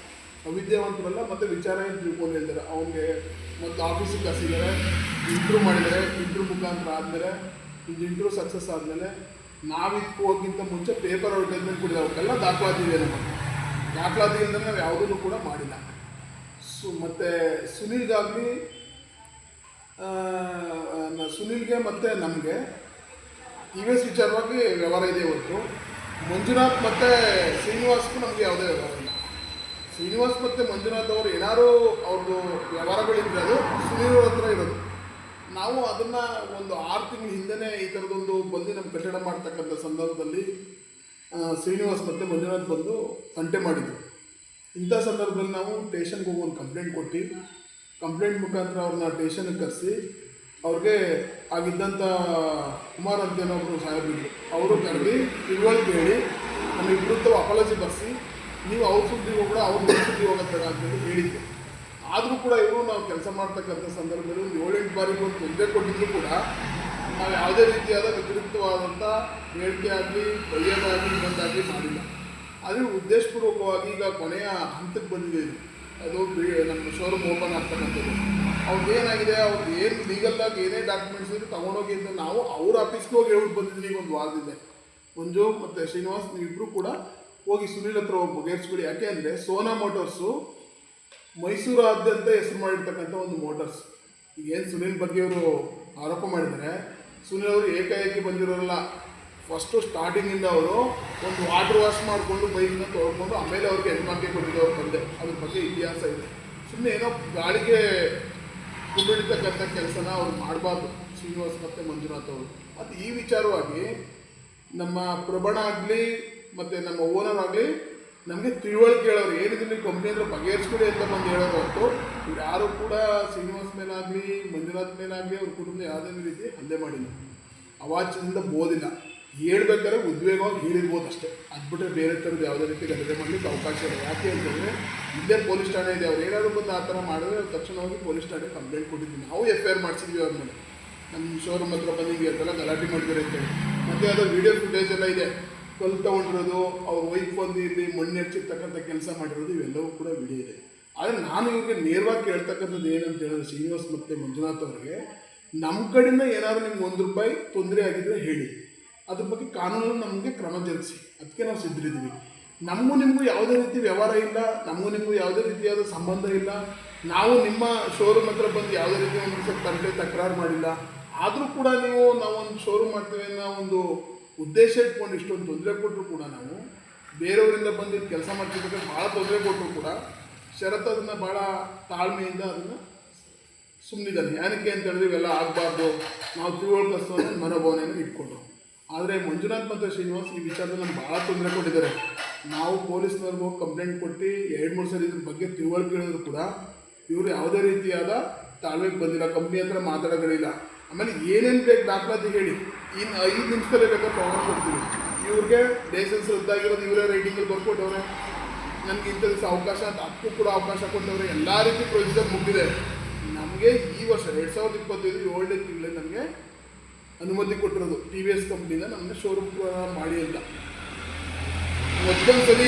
ಅವಿದ್ಯಾವಂತರಲ್ಲ, ಮತ್ತು ವಿಚಾರ ಏನು ತಿಳ್ಕೊಂಡು ಹೇಳ್ತಾರೆ. ಅವನಿಗೆ ಮತ್ತು ಆಫೀಸಿಗೆ ಕರೆಸಿದ್ದಾರೆ, ಇಂಟ್ರ್ಯೂ ಮಾಡಿದ್ದಾರೆ. ಇಂಟ್ರ್ಯೂ ಮುಖಾಂತರ ಆದಮೇಲೆ ಇದು ಇಂಟ್ರ್ಯೂ ಸಕ್ಸಸ್ ಆದಮೇಲೆ ನಾವಿದಕ್ಕೆ ಹೋಗಿಂತ ಮುಂಚೆ ಪೇಪರ್ ಅಡ್ವರ್ಟೈಸ್ಮೆಂಟ್ ಕೊಟ್ಟಿದ್ದಾರೆ. ಅವಕ್ಕೆಲ್ಲ ದಾಖಲಾತಿ ಇದೆ. ನಮಗೆ ದಾಖಲಾತಿ ಇಲ್ಲದೆ ನಾವು ಯಾವುದೂ ಕೂಡ ಮಾಡಿಲ್ಲ. ಮತ್ತು ಸುನೀಲ್ಗೆ ಮತ್ತು ನಮಗೆ ಟಿ ವಿ ಎಸ್ ವಿಚಾರವಾಗಿ ವ್ಯವಹಾರ ಇದೆ ಹೊರತು ಮಂಜುನಾಥ್ ಮತ್ತು ಶ್ರೀನಿವಾಸ್ಗೂ ನಮಗೆ ಯಾವುದೇ ವ್ಯವಹಾರ ಇಲ್ಲ. ಶ್ರೀನಿವಾಸ್ ಮತ್ತು ಮಂಜುನಾಥ್ ಅವರು ಏನಾದ್ರು ಅವ್ರದ್ದು ವ್ಯವಹಾರಗಳಿದ್ರೆ ಅದು ಸುನೀಲ್ ಅವ್ರ ಹತ್ರ ಇರೋದು. ನಾವು ಅದನ್ನು ಒಂದು 6 ತಿಂಗಳ ಹಿಂದೆ ಈ ಥರದೊಂದು ಬಂದು ನಮ್ಮ ಕಟ್ಟಡ ಮಾಡ್ತಕ್ಕಂಥ ಸಂದರ್ಭದಲ್ಲಿ ಶ್ರೀನಿವಾಸ್ ಮತ್ತು ಮಂಜುನಾಥ್ ಬಂದು ತಂಟೆ ಮಾಡಿದ್ರು. ಇಂಥ ಸಂದರ್ಭದಲ್ಲಿ ನಾವು ಸ್ಟೇಷನ್ಗೆ ಹೋಗಿ ಒಂದು ಕಂಪ್ಲೇಂಟ್ ಕೊಟ್ಟು, ಕಂಪ್ಲೇಂಟ್ ಮುಖಾಂತರ ಅವ್ರನ್ನ ಸ್ಟೇಷನ್ಗೆ ಕರೆಸಿ ಅವ್ರಿಗೆ ಆಗಿದ್ದಂಥ ಕುಮಾರ್ ಅಂತೇನೋ ಒಬ್ಬರು ಸಾಹೇಬರು ಅವರು ಕರೆದು ತಿಳುವಳಿಕೆ ಹೇಳಿ ನಮಗೆ ವಿರುದ್ಧ ಅಪಾಲಜಿ ಬರೆಸಿ, ನೀವು ಅವ್ರ ಸುದ್ದಿಗೆ ಹೋಗ್ಬಿಡ ಅವ್ರ ಸುದ್ದಿ ಹೋಗತ್ತಲ್ಲ ಅಂತೇಳಿ ಹೇಳಿದ್ದೆ. ಆದರೂ ಕೂಡ ಇವರು ನಾವು ಕೆಲಸ ಮಾಡ್ತಕ್ಕಂಥ ಸಂದರ್ಭದಲ್ಲಿ ಒಂದು 7-8 ಬಾರಿ ಒಂದು ತೊಂದರೆ ಕೊಟ್ಟಿದ್ರು ಕೂಡ ನಾವು ಯಾವುದೇ ರೀತಿಯಾದ ವ್ಯತಿರಿಕ್ತವಾದಂಥ ಹೇಳಿಕೆ ಆಗಲಿ ಬೈಯೋದಾಗಲಿ ಇನ್ನೊಂದಾಗಲಿ ಮಾಡಿಲ್ಲ. ಆದರೆ ಉದ್ದೇಶಪೂರ್ವಕವಾಗಿ ಈಗ ಕೊನೆಯ ಹಂತಕ್ಕೆ ಬಂದಿದೆ ಇದು. ಅದು ನಮ್ಮ ಶೋರೂಮ್ ಓಪನ್ ಆಗ್ತಕ್ಕಂಥದ್ದು. ಅವ್ರದ್ದು ಏನಾಗಿದೆ, ಅವ್ರದ್ದು ಏನು ಲೀಗಲ್ಲಾಗಿ ಏನೇ ಡಾಕ್ಯುಮೆಂಟ್ಸ್ ಇದ್ದು ತೊಗೊಂಡೋಗಿ ಅಂತ ನಾವು ಅವ್ರ ಆಫೀಸ್ಗೆ ಹೋಗಿ ಹೇಳ್ಬಿಟ್ಟು ಬಂದಿದ್ದೀನಿ ಒಂದು ವಾರದಿಂದ. ಮಂಜು ಮತ್ತು ಶ್ರೀನಿವಾಸ್ ನೀವಿಬ್ಬರು ಕೂಡ ಹೋಗಿ ಸುನೀಲ್ ಹತ್ರ ಹೋಗಿ ಬಗೆಹರಿಸ್ಬಿಡಿ. ಯಾಕೆ ಅಂದರೆ ಸೋನಾ ಮೋಟರ್ಸು ಮೈಸೂರಾದ್ಯಂತ ಹೆಸರು ಮಾಡಿರ್ತಕ್ಕಂಥ ಒಂದು ಮೋಟರ್ಸ್. ಈಗೇನು ಸುನೀಲ್ ಬಗ್ಗೆ ಅವರು ಆರೋಪ ಮಾಡಿದ್ದಾರೆ, ಸುನೀಲ್ ಅವರು ಏಕಾಏಕಿ ಬಂದಿರೋಲ್ಲ. ಫಸ್ಟು ಸ್ಟಾರ್ಟಿಂಗಿಂದ ಅವರು ಒಂದು ವಾಟರ್ ವಾಶ್ ಮಾಡಿಕೊಂಡು ಬೈಕ್ನ ತೊಳ್ಕೊಂಡು ಆಮೇಲೆ ಅವ್ರಿಗೆ ಹೆಣ್ಮಕ್ಕೆ ಕೊಟ್ಟಿದ್ದವ್ರು ಬಂದೆ. ಅದ್ರ ಬಗ್ಗೆ ಇತಿಹಾಸ ಇದೆ. ಸುಮ್ಮನೆ ಏನೋ ಗಾಳಿಗೆ ಕುಂಬಿಡ್ತಕ್ಕಂಥ ಕೆಲಸನ ಅವ್ರು ಮಾಡಬಾರ್ದು ಶ್ರೀನಿವಾಸ್ ಮತ್ತು ಮಂಜುನಾಥ್ ಅವರು. ಮತ್ತು ಈ ವಿಚಾರವಾಗಿ ನಮ್ಮ ಪ್ರಬಣ ಆಗಲಿ ಮತ್ತು ನಮ್ಮ ಓನರ್ ಆಗಲಿ ನಮಗೆ ತಿಳುವಳಿಕೆ ಹೇಳೋರು, ಏನಿದ್ರು ಕಂಪ್ನಿ ಅಂದರೆ ಬಗೆಹರಿಸ್ಕೊಡಿ ಅಂತ ಬಂದು ಹೇಳೋರು ಹೊರತು ಇವ್ರು ಯಾರೂ ಕೂಡ ಶ್ರೀನಿವಾಸ್ ಮೇಲಾಗಲಿ ಮಂಜುನಾಥ್ ಮೇಲಾಗಲಿ ಅವ್ರ ಕುಟುಂಬ ಯಾವುದೇ ರೀತಿ ಹಲ್ಲೆ ಮಾಡಿಲ್ಲ, ಅವಾಚ್ಯದಿಂದ ಬೋದಿಲ್ಲ. ಹೇಳ್ಬೇಕಾದ್ರೆ ಉದ್ವೇಗವಾಗಿ ಹೇಳಿರ್ಬೋದು ಅಷ್ಟೇ. ಅದು ಬಿಟ್ಟರೆ ಬೇರೆ ಥರದ್ದು ಯಾವುದೇ ರೀತಿ ಗಲಾಟೆ ಮಾಡಲಿಕ್ಕೆ ಅವಕಾಶ ಇಲ್ಲ. ಯಾಕೆ ಅಂತಂದರೆ ಇಲ್ಲೇ ಪೊಲೀಸ್ ಠಾಣೆ ಇದೆ. ಅವ್ರು ಏನಾದರೂ ಬಂದು ಆ ಥರ ಮಾಡಿದ್ರೆ ತಕ್ಷಣವಾಗಿ ಪೊಲೀಸ್ ಠಾಣೆಗೆ ಕಂಪ್ಲೇಂಟ್ ಕೊಟ್ಟಿದ್ವಿ. ನಾವು FIR ಮಾಡಿಸಿದ್ವಿ ಅವ್ರ ಮೇಲೆ. ನಮ್ಮ ಶೋರೂಮ್ ಹತ್ರ ಬಂದು ಹಿಂಗೆ ಅಂತೆಲ್ಲ ಗಲಾಟೆ ಮಾಡಿದ್ದಾರೆ ಅಂತೇಳಿ. ಮತ್ತು ಅದರ ವೀಡಿಯೋ ಫುಟೇಜ್ ಎಲ್ಲ ಇದೆ. ಕಲ್ಲು ತೊಗೊಂಡಿರೋದು, ಅವ್ರ ವೈಫ್ ಬಂದು ಇಲ್ಲಿ ಮಣ್ಣು ಹೆಚ್ಚಿರ್ತಕ್ಕಂಥ ಕೆಲಸ ಮಾಡಿರೋದು ಇವೆಲ್ಲವೂ ಕೂಡ ವಿಡಿಯೋ ಇದೆ. ಆದರೆ ನಾನು ಇವ್ರಿಗೆ ನೇರವಾಗಿ ಕೇಳ್ತಕ್ಕಂಥದ್ದು ಏನಂತ ಹೇಳಿದ್ರೆ ಶ್ರೀನಿವಾಸ್ ಮತ್ತು ಮಂಜುನಾಥ್ ಅವ್ರಿಗೆ, ನಮ್ಮ ಕಡೆಯಿಂದ ಏನಾದರೂ ನಿಮ್ಗೆ ₹1 ತೊಂದರೆ ಆಗಿದ್ದರೆ ಹೇಳಿ, ಅದ್ರ ಬಗ್ಗೆ ಕಾನೂನು ನಮಗೆ ಕ್ರಮ ಜರುಗಿಸಿ, ಅದಕ್ಕೆ ನಾವು ಸಿದ್ಧರಿದ್ದೀವಿ. ನಮಗೂ ನಿಮಗೂ ಯಾವುದೇ ರೀತಿ ವ್ಯವಹಾರ ಇಲ್ಲ, ನಮಗೂ ನಿಮಗೂ ಯಾವುದೇ ರೀತಿಯಾದ ಸಂಬಂಧ ಇಲ್ಲ. ನಾವು ನಿಮ್ಮ ಶೋರೂಮ್ ಹತ್ರ ಬಂದು ಯಾವುದೇ ರೀತಿ ಒಂದು ಸ್ವಲ್ಪ ತಕರಾರು ಮಾಡಿಲ್ಲ. ಆದರೂ ಕೂಡ ನೀವು ನಾವೊಂದು ಶೋರೂಮ್ ಮಾಡ್ತೇವೆ ಅನ್ನೋ ಒಂದು ಉದ್ದೇಶ ಇಟ್ಕೊಂಡು ಇಷ್ಟೊಂದು ತೊಂದರೆ ಕೊಟ್ಟರು ಕೂಡ, ನಾವು ಬೇರೆಯವರಿಂದ ಬಂದು ಕೆಲಸ ಮಾಡ್ತಿದ್ದಕ್ಕೆ ಭಾಳ ತೊಂದರೆ ಕೊಟ್ಟರು ಕೂಡ ಶರತ್ ಅದನ್ನು ಭಾಳ ತಾಳ್ಮೆಯಿಂದ ಅದನ್ನು ಸುಮ್ಮನಿದ್ದಾನೆ. ಏನಕ್ಕೆ ಅಂತ ಹೇಳಿದ್ರೆ ಇವೆಲ್ಲ ಆಗಬಾರ್ದು, ನಾವು ತಿಳುವಳಿಕೆ ಅನ್ನೋ ಮನೋಭಾವನೆಯನ್ನು ಇಟ್ಕೊಂಡು. ಆದರೆ ಮಂಜುನಾಥ್ ಮತ್ತು ಶ್ರೀನಿವಾಸ್ ಈ ವಿಚಾರದಲ್ಲಿ ನಮ್ಗೆ ಭಾಳ ತೊಂದರೆ ಕೊಟ್ಟಿದ್ದಾರೆ. ನಾವು ಪೊಲೀಸ್ನವ್ರಿಗೆ ಹೋಗಿ ಕಂಪ್ಲೇಂಟ್ ಕೊಟ್ಟು 2-3 ಸರಿ ಇದ್ರ ಬಗ್ಗೆ ತಿಳುವಳಿಕೆ ಹೇಳಿದ್ರು ಕೂಡ ಇವರು ಯಾವುದೇ ರೀತಿಯಾದ ತಾಳ್ಮೆಗೆ ಬಂದಿಲ್ಲ, ಕಂಪ್ನಿ ಹತ್ರ ಮಾತಾಡೋಗಳಿಲ್ಲ. ಆಮೇಲೆ ಏನೇನು ಬೇಕು ದಾಖಲಾತಿ ಹೇಳಿ, ಇನ್ನು 5 ನಿಮಿಷದಲ್ಲೇ ಬೇಕಾದ್ರೆ ತೊಗೊಂಡು ಕೊಡ್ತೀವಿ. ಇವ್ರಿಗೆ ಲೈಸೆನ್ಸ್ ರದ್ದಾಗಿರೋದು ಇವರೇ ರೈಟಿಂಗಲ್ಲಿ ಬರ್ಕೊಟ್ಟವ್ರೆ, ನನಗೆ ಇಂಥ ದಿವಸ ಅವಕಾಶ ಅಂತ ಅದಕ್ಕೂ ಕೂಡ ಅವಕಾಶ ಕೊಟ್ಟವ್ರೆ. ಎಲ್ಲ ರೀತಿ ಪ್ರೊಸೀಜರ್ ಮುಗಿದಿದೆ. ನಮಗೆ ಈ ವರ್ಷ 2025 7ನೇ ತಿಂಗಳಲ್ಲಿ ನಮಗೆ ಅನುಮತಿ ಕೊಟ್ಟಿರೋದು TVS ಕಂಪ್ನಿಯಿಂದ ನಮಗೆ ಶೋರೂಮ್ ಮಾಡಿ ಅಂತ. ಮೊದಲೊಂದು ಸಲ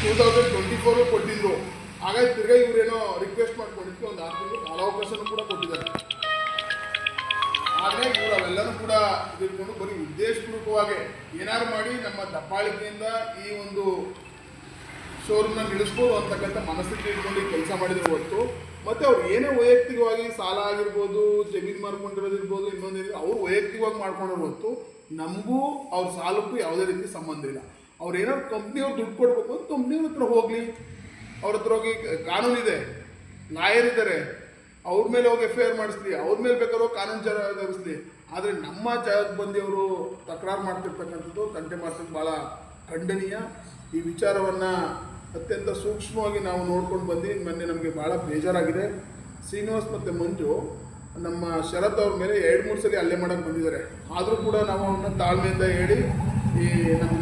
2024 ಕೊಟ್ಟಿದ್ರು. ಹಾಗಾಗಿ ತಿರ್ಗಾ ಇವರೇನೋ ರಿಕ್ವೆಸ್ಟ್ ಮಾಡ್ಕೊಂಡಿದ್ದಕ್ಕೆ ಒಂದು 6 ತಿಂಗಳು ಕಾಲಾವಕಾಶನೂ ಕೂಡ ಕೊಟ್ಟಿದ್ದಾರೆ. ಆದರೆ ಇವರು ಅವೆಲ್ಲನೂ ಕೂಡ ಇಟ್ಕೊಂಡು ಬರೀ ಉದ್ದೇಶಪೂರ್ವಕವಾಗಿ ಏನಾದ್ರು ಮಾಡಿ ನಮ್ಮ ದಬ್ಬಾಳಿಕೆಯಿಂದ ಈ ಒಂದು ಶೋರೂಮ್ನ ನಿಲ್ಲಿಸ್ಬೋದು ಅಂತಕ್ಕಂಥ ಮನಸ್ಥಿತಿ ಇಟ್ಕೊಂಡು ಕೆಲಸ ಮಾಡಿದ್ರು ಹೊರತು, ಮತ್ತು ಅವ್ರು ಏನೇ ವೈಯಕ್ತಿಕವಾಗಿ ಸಾಲ ಆಗಿರ್ಬೋದು, ಜಮೀನು ಮಾರ್ಕೊಂಡಿರೋದಿರ್ಬೋದು, ಇನ್ನೊಂದಿರ್ಬೋದು, ಅವ್ರು ವೈಯಕ್ತಿಕವಾಗಿ ಮಾಡ್ಕೊಂಡಿರೋ ಹೊರತು ನಮಗೂ ಅವ್ರ ಸಾಲಕ್ಕೂ ಯಾವುದೇ ರೀತಿ ಸಂಬಂಧ ಇಲ್ಲ. ಅವ್ರು ಏನಾದ್ರು ಕಂಪ್ನಿಯವ್ರು ದುಡ್ಡು ಕೊಡಬೇಕು ಅಂತ ಕಂಪ್ನಿಯವ್ರ ಹತ್ರ ಹೋಗಲಿ, ಅವ್ರ ಹತ್ರ ಹೋಗಿ ಕಾನೂನಿದೆ, ಲಾಯರ್ ಇದ್ದಾರೆ, ಅವ್ರ ಮೇಲೆ ಹೋಗಿ FIR ಮಾಡಿಸ್ಲಿ, ಅವ್ರ ಮೇಲೆ ಬೇಕಾದ್ರೂ ಕಾನೂನು ಜರುಗಿಸ್ಲಿ. ಆದರೆ ನಮ್ಮ ಜಾಗಕ್ಕೆ ಬಂದು ಅವರು ತಕರಾರು ಮಾಡ್ತಿರ್ತಕ್ಕಂಥದ್ದು, ತಂಟೆ ಮಾಡ್ತಿದ್ದು ಭಾಳ ಖಂಡನೀಯ. ಈ ವಿಚಾರವನ್ನು ಅತ್ಯಂತ ಸೂಕ್ಷ್ಮವಾಗಿ ನಾವು ನೋಡ್ಕೊಂಡು ಬಂದು ಮೊನ್ನೆ ನಮಗೆ ಭಾಳ ಬೇಜಾರಾಗಿದೆ. ಶ್ರೀನಿವಾಸ್ ಮತ್ತು ಮಂಜು ನಮ್ಮ ಶರತ್ ಅವ್ರ ಮೇಲೆ 2-3 ಸಲ ಹಲ್ಲೆ ಮಾಡೋಕ್ಕೆ ಬಂದಿದ್ದಾರೆ. ಆದರೂ ಕೂಡ ನಾವು ಅವ್ರನ್ನ ತಾಳ್ಮೆಯಿಂದ ಹೇಳಿ ಈ ನಮ್ಮ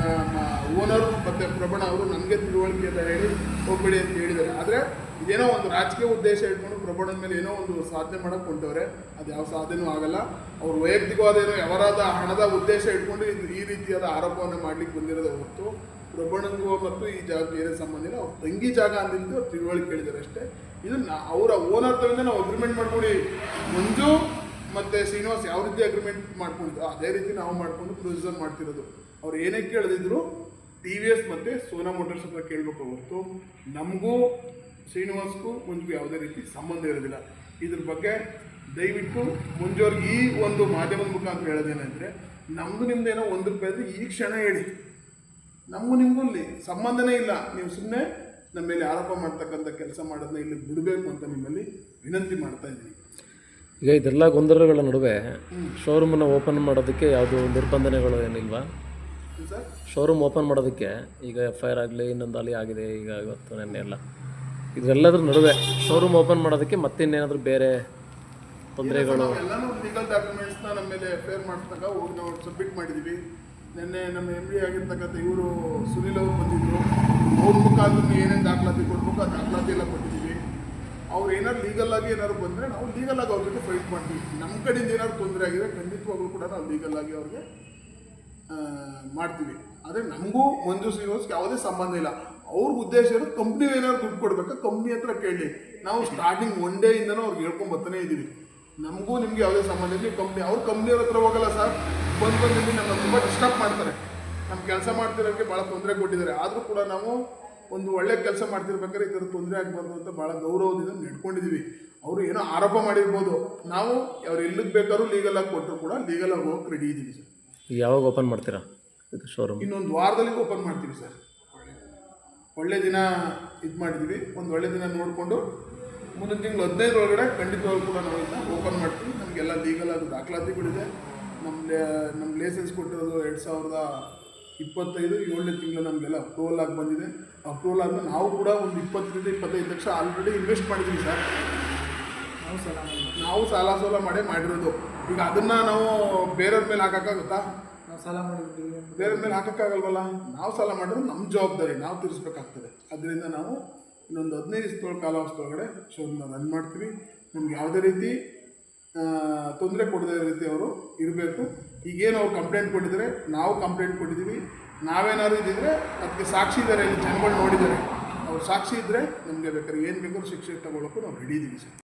ಓನರ್ ಮತ್ತು ಪ್ರಬಣ ಅವರು ನಮಗೆ ತಿಳುವಳಿಕೆಯಿಂದ ಹೇಳಿ ಹೋಗ್ಬೇಡಿ ಅಂತ ಹೇಳಿದ್ದಾರೆ. ಆದರೆ ಇದೇನೋ ಒಂದು ರಾಜಕೀಯ ಉದ್ದೇಶ ಇಟ್ಕೊಂಡು ಪ್ರಬಣದ ಮೇಲೆ ಏನೋ ಒಂದು ಸಾಧನೆ ಮಾಡೋಕ್ಕೆ ಹೊಂಟವ್ರೆ. ಅದು ಯಾವ ಸಾಧನೆಯೂ ಆಗಲ್ಲ. ಅವ್ರು ವೈಯಕ್ತಿಕವಾದ ಏನೋ ಯಾವರಾದ ಹಣದ ಉದ್ದೇಶ ಇಟ್ಕೊಂಡು ಈ ರೀತಿಯಾದ ಆರೋಪವನ್ನು ಮಾಡಲಿಕ್ಕೆ ಬಂದಿರೋದು ಹೊರತು ಪ್ರಬಣನಿಗೂ ಮತ್ತು ಈ ಜಾಗಕ್ಕೆ ಏನೇ ಸಂಬಂಧ ಇಲ್ಲ. ಅವ್ರ ತಂಗಿ ಜಾಗ ಅಂದಿದ್ದು ಅವ್ರು ತಿಳುವಳಿಕೆ ಹೇಳಿದ್ದಾರೆ ಅಷ್ಟೇ. ಇದನ್ನು ಅವರ ಓನರ್ದಿಂದ ನಾವು ಅಗ್ರಿಮೆಂಟ್ ಮಾಡ್ಕೊಂಡು ಮಂಜು ಮತ್ತು ಶ್ರೀನಿವಾಸ್ ಯಾವ ರೀತಿ ಅಗ್ರಿಮೆಂಟ್ ಮಾಡ್ಕೊಂಡಿದ್ದು ಅದೇ ರೀತಿ ನಾವು ಮಾಡಿಕೊಂಡು ಪ್ರೊಸೀಜರ್ ಮಾಡ್ತಿರೋದು. ಅವ್ರು ಏನೇ ಕೇಳಿದ್ರು TVS ಮತ್ತು ಸೋನಾ ಮೋಟರ್ಸ್ ಹತ್ರ ಕೇಳಬೇಕು ಹೊರತು ನಮಗೂ ಶ್ರೀನಿವಾಸ್ಗೂ ಮಂಜುಗೂ ಯಾವುದೇ ರೀತಿ ಸಂಬಂಧ ಇರೋದಿಲ್ಲ. ಇದ್ರ ಬಗ್ಗೆ ದಯವಿಟ್ಟು ಮಂಜುವ್ರಿಗೆ ಈ ಒಂದು ಮಾಧ್ಯಮದ ಮುಖಾಂತರ ಹೇಳೋದೇನೆಂದರೆ, ನಮ್ಮದು ನಿಮ್ದು ಏನೋ ₹1 ಇದ್ದರೆ ಈ ಕ್ಷಣ ಹೇಳಿ, ನಮಗೂ ನಿಮಗೂ ಅಲ್ಲಿ ಸಂಬಂಧನೇ ಇಲ್ಲ. ನೀವು ಸುಮ್ಮನೆ ನಮ್ಮ ಮೇಲೆ ಆರೋಪ ಮಾಡ್ತಕ್ಕಂಥ ಕೆಲಸ ಮಾಡೋದನ್ನ ಇಲ್ಲಿ ಬಿಡಬೇಕು ಅಂತ ನಿಮ್ಮಲ್ಲಿ ವಿನಂತಿ ಮಾಡ್ತಾ ಇದ್ದೀನಿ. ಈಗ ಇದೆಲ್ಲ ಗೊಂದಲಗಳ ನಡುವೆ ಶೋರೂಮನ್ನು ಓಪನ್ ಮಾಡೋದಕ್ಕೆ ಯಾವುದೋ ನಿರ್ಬಂಧನೆಗಳು ಏನಿಲ್ವಾ ಸರ್? ಶೋರೂಮ್ ಓಪನ್ ಮಾಡೋದಕ್ಕೆ ಈಗ FIR ಆಗಲಿ ಇನ್ನೊಂದು ಅಲ್ಲಿ ಆಗಿದೆ, ಈಗ ಇವತ್ತು ನೆನ್ನೆ ಎಲ್ಲ ಇದೆಲ್ಲದ್ರ ನಡುವೆ ಶೋರೂಮ್ ಓಪನ್ ಮಾಡೋದಕ್ಕೆ ಮತ್ತಿನ್ನೇನಾದರೂ ಬೇರೆ ತೊಂದರೆಗಳು? ಎಲ್ಲನೂ ಲೀಗಲ್ ಡಾಕ್ಯುಮೆಂಟ್ಸ್ನ ನಮ್ಮ ಮೇಲೆ FIR ಮಾಡಿದಾಗ ಹೋಗಿ ನಾವು ಸಬ್ಮಿಟ್ ಮಾಡಿದ್ದೀವಿ. ನಿನ್ನೆ ನಮ್ಮ MD ಆಗಿರ್ತಕ್ಕಂಥ ಇವರು ಸುನಿಲ್ ಅವರು ಬಂದಿದ್ದರು. ಅವ್ರ ಮುಖಾಂತರ ಏನೇನು ದಾಖಲಾತಿ ಕೊಡಬೇಕು ಆ ದಾಖಲಾತಿ ಎಲ್ಲ ಕೊಟ್ಟಿದ್ದೀವಿ. ಅವ್ರು ಏನಾದ್ರು ಲೀಗಲಾಗಿ ಏನಾದ್ರು ಬಂದರೆ ನಾವು ಲೀಗಲಾಗಿ ಅವ್ರ ಜೊತೆ ಫೈಟ್ ಮಾಡ್ತೀವಿ. ನಮ್ಮ ಕಡೆಯಿಂದ ಏನಾದ್ರು ತೊಂದರೆ ಆಗಿದೆ ಖಂಡಿತವಾಗ್ಲೂ ಕೂಡ ನಾವು ಲೀಗಲಾಗಿ ಅವ್ರಿಗೆ ಮಾಡ್ತೀವಿ. ಆದರೆ ನಮಗೂ ಮಂಜು ಶ್ರೀನಿವಾಸ್ಗೆ ಯಾವುದೇ ಸಂಬಂಧ ಇಲ್ಲ. ಅವ್ರ ಉದ್ದೇಶ ಇರೋದು ಕಂಪ್ನಿ ಏನಾದ್ರು ದುಡ್ಡು ಕೊಡಬೇಕಾ ಕಂಪ್ನಿ ಹತ್ರ ಕೇಳಿ. ನಾವು ಸ್ಟಾರ್ಟಿಂಗ್ 1 ಡೇಯಿಂದನೂ ಅವ್ರಿಗೆ ಹೇಳ್ಕೊಂಡು ಬರ್ತಾನೆ ಇದ್ದೀವಿ. ನಮಗೂ ನಿಮಗೆ ಯಾವುದೇ ಸಂಬಂಧ ಇಲ್ಲ. ಕಂಪ್ನಿ ಅವ್ರ ಹತ್ರ ಹೋಗಲ್ಲ ಸರ್. ಬಂದು ಇಲ್ಲಿ ನಮ್ಮ ತುಂಬ ಡಿಸ್ಟರ್ಬ್ ಮಾಡ್ತಾರೆ. ನಮ್ಮ ಕೆಲಸ ಮಾಡ್ತಿರೋಕ್ಕೆ ಭಾಳ ತೊಂದರೆ ಕೊಟ್ಟಿದ್ದಾರೆ. ಆದರೂ ಕೂಡ ನಾವು ಒಂದು ಒಳ್ಳೆ ಕೆಲಸ ಮಾಡ್ತಿರ್ಬೇಕಾದ್ರೆ ಈ ಥರ ತೊಂದರೆ ಆಗಬಾರ್ದು ಅಂತ ಭಾಳ ಗೌರವದಿಂದ ನಡ್ಕೊಂಡಿದ್ದೀವಿ. ಅವರು ಏನೋ ಆರೋಪ ಮಾಡಿರ್ಬೋದು, ನಾವು ಅವ್ರು ಎಲ್ಲಿಗೆ ಬೇಕಾದ್ರೂ ಲೀಗಲಾಗಿ ಕೊಟ್ಟರು ಕೂಡ ಲೀಗಲಾಗಿ ಹೋಗಕ್ಕೆ ರೆಡಿ ಇದ್ದೀವಿ ಸರ್. ಯಾವಾಗ ಓಪನ್ ಮಾಡ್ತೀರಾ ಇದು ಶೋರೂಮ್? ಇನ್ನೊಂದು ವಾರದಲ್ಲಿ ಓಪನ್ ಮಾಡ್ತೀವಿ ಸರ್. ಒಳ್ಳೆ ದಿನ ಇದು ಮಾಡಿದ್ದೀವಿ. ಒಂದು ಒಳ್ಳೆ ದಿನ ನೋಡಿಕೊಂಡು ಮುಂದಿನ ತಿಂಗಳು 15 ಒಳಗಡೆ ಖಂಡಿತವಾಗೂ ಕೂಡ ನಾವು ಇದನ್ನ ಓಪನ್ ಮಾಡ್ತೀವಿ. ನಮಗೆಲ್ಲ ಲೀಗಲಾಗಿ ದಾಖಲಾತಿಗಳಿದೆ. ನಮ್ಮ ಲೈಸೆನ್ಸ್ ಕೊಟ್ಟಿರೋದು 2025 7ನೇ ತಿಂಗಳು ನಮಗೆಲ್ಲ ಅಪ್ರೂವಲ್ ಆಗಿ ಬಂದಿದೆ. ಅಪ್ರೂವಲ್ ಆದಮೇಲೆ ನಾವು ಕೂಡ ಒಂದು 20-25 ಲಕ್ಷ ಆಲ್ರೆಡಿ ಇನ್ವೆಸ್ಟ್ ಮಾಡಿದ್ದೀವಿ ಸರ್. ನಾವು ಸಾಲ ಸೋಲ ಮಾಡಿರೋದು. ಈಗ ಅದನ್ನು ನಾವು ಬೇರೆಯವ್ರ ಮೇಲೆ ಹಾಕೋಕ್ಕಾಗುತ್ತಾ? ನಾವು ಸಾಲ ಮಾಡಿರ್ತೀವಿ, ಬೇರೆಯವ್ರ ಮೇಲೆ ಹಾಕೋಕ್ಕಾಗಲ್ವಲ್ಲ. ನಾವು ಸಾಲ ಮಾಡಿದ್ರೆ ನಮ್ಮ ಜವಾಬ್ದಾರಿ, ನಾವು ತೀರಿಸ್ಬೇಕಾಗ್ತದೆ. ಅದರಿಂದ ನಾವು ಇನ್ನೊಂದು 15 ದಿವಸಗಳ ಕಾಲಾವಧಿಯೊಳಗಡೆ ಶೋರೂಮ್ನ ರನ್ ಮಾಡ್ತೀವಿ. ನಮ್ಗೆ ಯಾವುದೇ ರೀತಿ ತೊಂದರೆ ಕೊಡದೇ ರೀತಿ ಅವರು ಇರಬೇಕು. ಈಗೇನು ಅವ್ರು ಕಂಪ್ಲೇಂಟ್ ಕೊಟ್ಟಿದ್ದಾರೆ, ನಾವು ಕಂಪ್ಲೇಂಟ್ ಕೊಟ್ಟಿದ್ದೀವಿ. ನಾವೇನಾದ್ರು ಇದ್ದಿದ್ರೆ ಅದಕ್ಕೆ ಸಾಕ್ಷಿ ಇದ್ದಾರೆ, ಇಲ್ಲಿ ಜನಗಳು ನೋಡಿದ್ದಾರೆ. ಅವ್ರು ಸಾಕ್ಷಿ ಇದ್ದರೆ ನಮಗೆ ಬೇಕಾದ್ರೆ ಏನು ಬೇಕಾದ್ರೂ ಶಿಕ್ಷೆ ತಗೊಳ್ಳೋಕ್ಕೂ ನಾವು ರೆಡಿ ಇದ್ದೀವಿ ಸರ್.